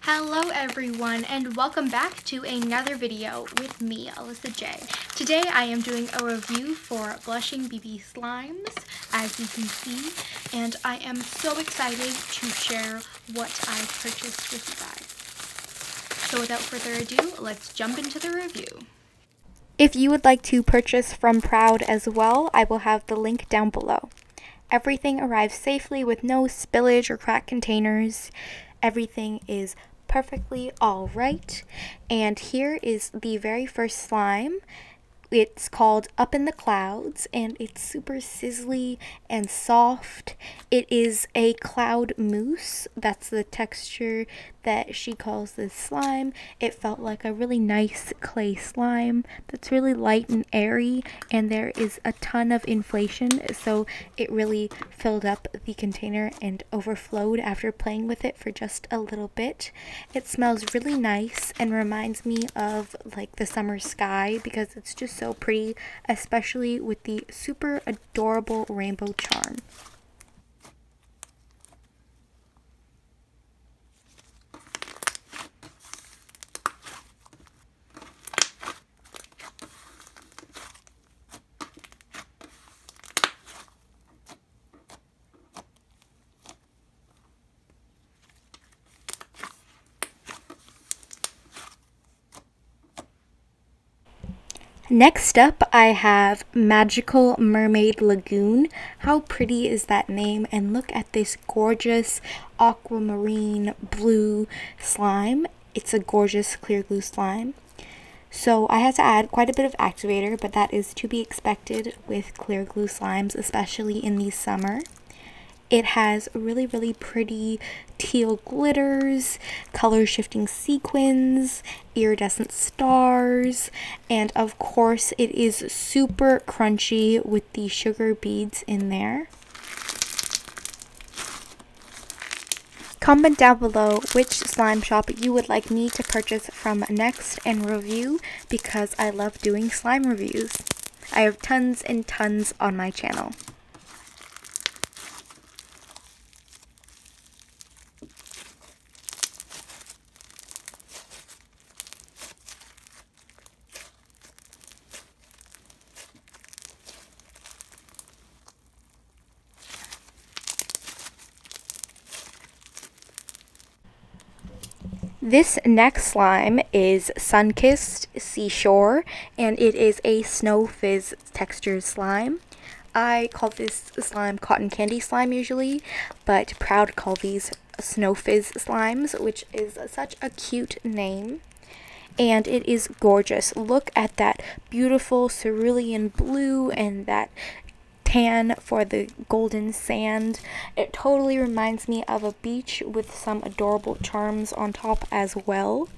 Hello everyone and welcome back to another video with me, Alyssa J. Today I am doing a review for Blushingbb slimes, as you can see, and I am so excited to share what I purchased with you guys. So without further ado, let's jump into the review. If you would like to purchase from Proud as well, I will have the link down below. Everything arrives safely with no spillage or cracked containers. Everything is perfectly all right. And here is the very first slime. It's called Up in the Clouds, and it's super sizzly and soft. It is a cloud mousse. That's the texture that she calls this slime. It felt like a really nice clay slime that's really light and airy, and there is a ton of inflation, so it really filled up the container and overflowed after playing with it for just a little bit. It smells really nice and reminds me of like the summer sky because it's just so pretty, especially with the super adorable rainbow charm. Next up, I have Magical Mermaid Lagoon. How pretty is that name? And look at this gorgeous aquamarine blue slime. It's a gorgeous clear glue slime. So I had to add quite a bit of activator, but that is to be expected with clear glue slimes, especially in the summer. It has really, really pretty teal glitters, color shifting sequins, iridescent stars, and of course it is super crunchy with the sugar beads in there. Comment down below which slime shop you would like me to purchase from next and review, because I love doing slime reviews. I have tons and tons on my channel. This next slime is Sunkist Seashore, and it is a snow fizz textured slime. I call this slime cotton candy slime usually, but Proud call these snow fizz slimes, which is such a cute name. And it is gorgeous. Look at that beautiful cerulean blue and that tan for the golden sand. It totally reminds me of a beach with some adorable charms on top as well.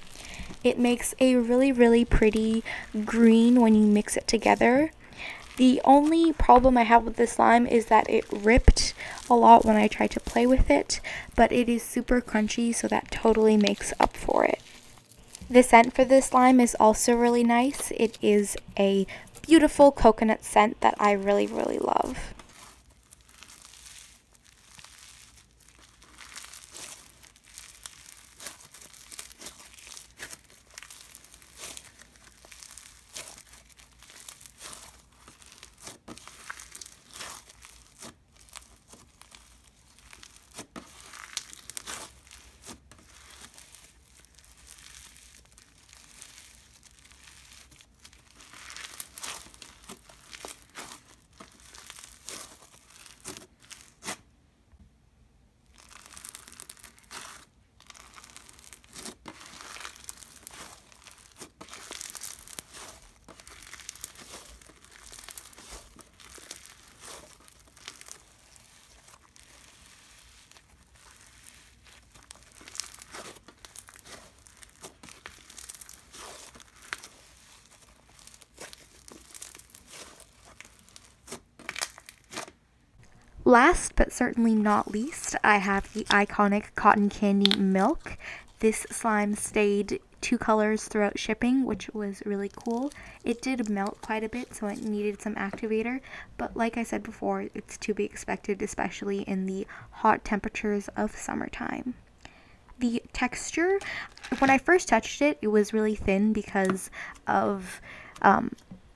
It makes a really, really pretty green when you mix it together. The only problem I have with this slime is that it ripped a lot when I tried to play with it, but it is super crunchy, so that totally makes up for it. The scent for this slime is also really nice. It is a beautiful coconut scent that I really, really love. Last but certainly not least, I have the iconic Cotton Candy Milk. This slime stayed two colors throughout shipping, which was really cool. It did melt quite a bit, so it needed some activator, but like I said before, it's to be expected, especially in the hot temperatures of summertime. The texture, when I first touched it, it was really thin because of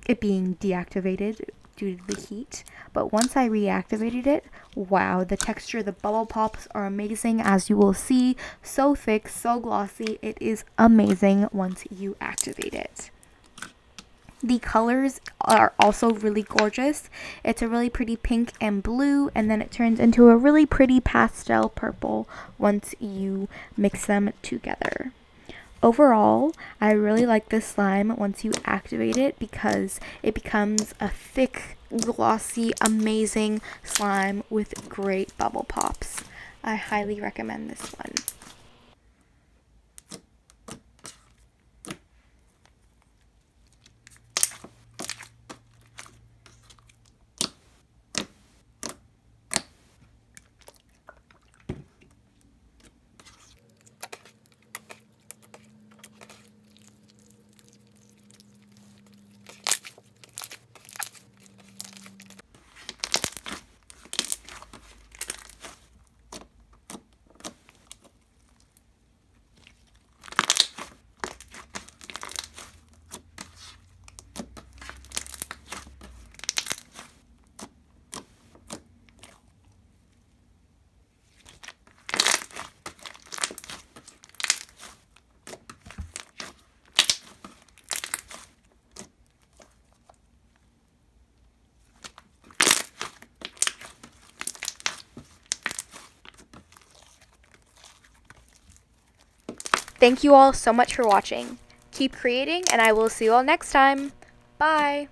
it being deactivated due to the heat. But once I reactivated it, wow, the texture, the bubble pops are amazing, as you will see. So thick, so glossy. It is amazing once you activate it. The colors are also really gorgeous. It's a really pretty pink and blue, and then it turns into a really pretty pastel purple once you mix them together. Overall, I really like this slime once you activate it because it becomes a thick, glossy, amazing slime with great bubble pops. I highly recommend this one. Thank you all so much for watching. Keep creating, and I will see you all next time. Bye!